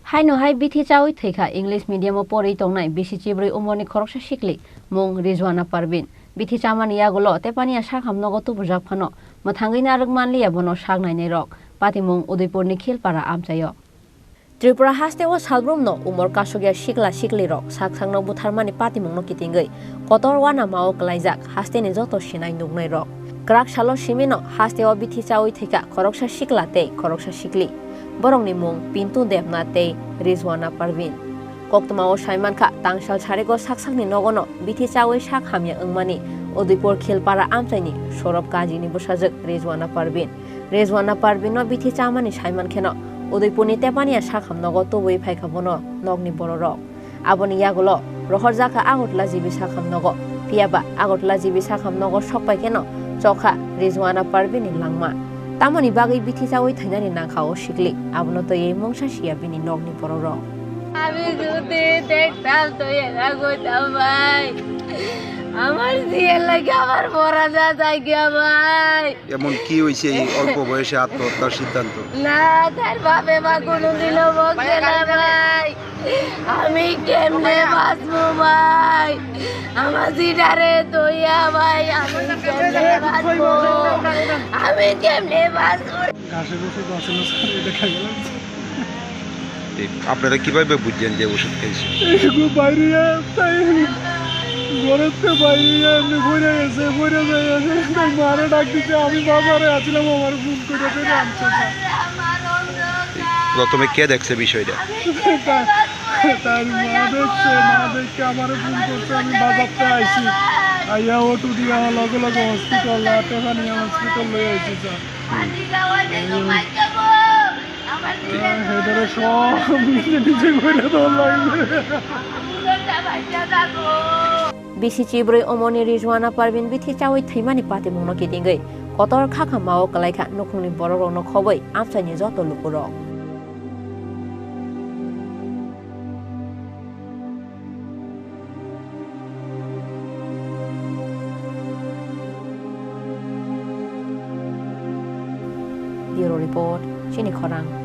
Haino hai Bithi Chaiwi Thowikha English medium Poriwi Tongnai Bisichibwrwi Omarni Khoroksa Sikli mung Rizwana Parbin Bithi chamani yagulo tepani sak hamnogo tubujak phano mathangui naruk manliya bono sak nainai rok pati mung Udaipurni Khilpara amchayo Tripura haste o salbrum no umor kasogya sikli rok sak sangno butharmani pati mung no kitingei kotor wana mao klaijak haste ni joto sinai nugnai rok krak salo simino haste o Bithi Chaiwi Thowikha Khoroksa Sikla tei Khoroksa Sikli borongni mung Pintu Debna tei Rizwana Parvin koktmao saimankha tangsal sarego saksakni nogono Bithi Chaiwi sak hamya wngmani Udaipur Khilpara amchaini sorop kajini busajak Rizwana Parvin no Bithi chamani saimankheno Udaipurni tepania sak hamnogo tubui phaikha bono nogni bororok aboni yagulo rohorjaka agotla jibi sak hamnogo piaba agotla jibi sak hamnogo sokpaikeno chokha Rizwana Parvin ni langma tamoni bagui Bithi Chaiwi thainani nangkhao Sikli abono toye mongsa sia bini nogni bororok আমি যদি দেখতাম তো এরা কইতাম ভাই আমার জিয়ের লাগে আমার মরা যা যায় গিয়া ভাই এমন কি হইছে এই অল্প বয়সে আত্মহত্যার সিদ্ধান্ত না তার বাপে মা কোনোদিনও বলছে না ভাই আমি কেমনে বাঁচবো ভাই আমার জিডারে দইয়া ভাই আমি কেমনে বাঁচবো আপনারা কিভাবে বুঝছেন যে ওষুধ খাইছে মারা ডাক দিচ্ছে আমি বাজারে আছিলাম আমার ফোন করে প্রথমে কে দেখছে বিষয়টা তার মা দেখছে আমার ফোন করছে আমি বাজারতে আইছি আইয়া অটো দিয়ে আমার লগে লগে হসপিটাল টেফানিয়া হসপিটাল লয়ে আইছি স্যার সব নিজে করে তোর লাগবে Bisichibwrwi Omarni Rizwana Parvin Bithi Chaiwi Thaimani pati mungno kitingei kotor khakha mao kalaikha nukungni bororok no khoboi amchaini joto lukurok Bureau Report Chini Khorang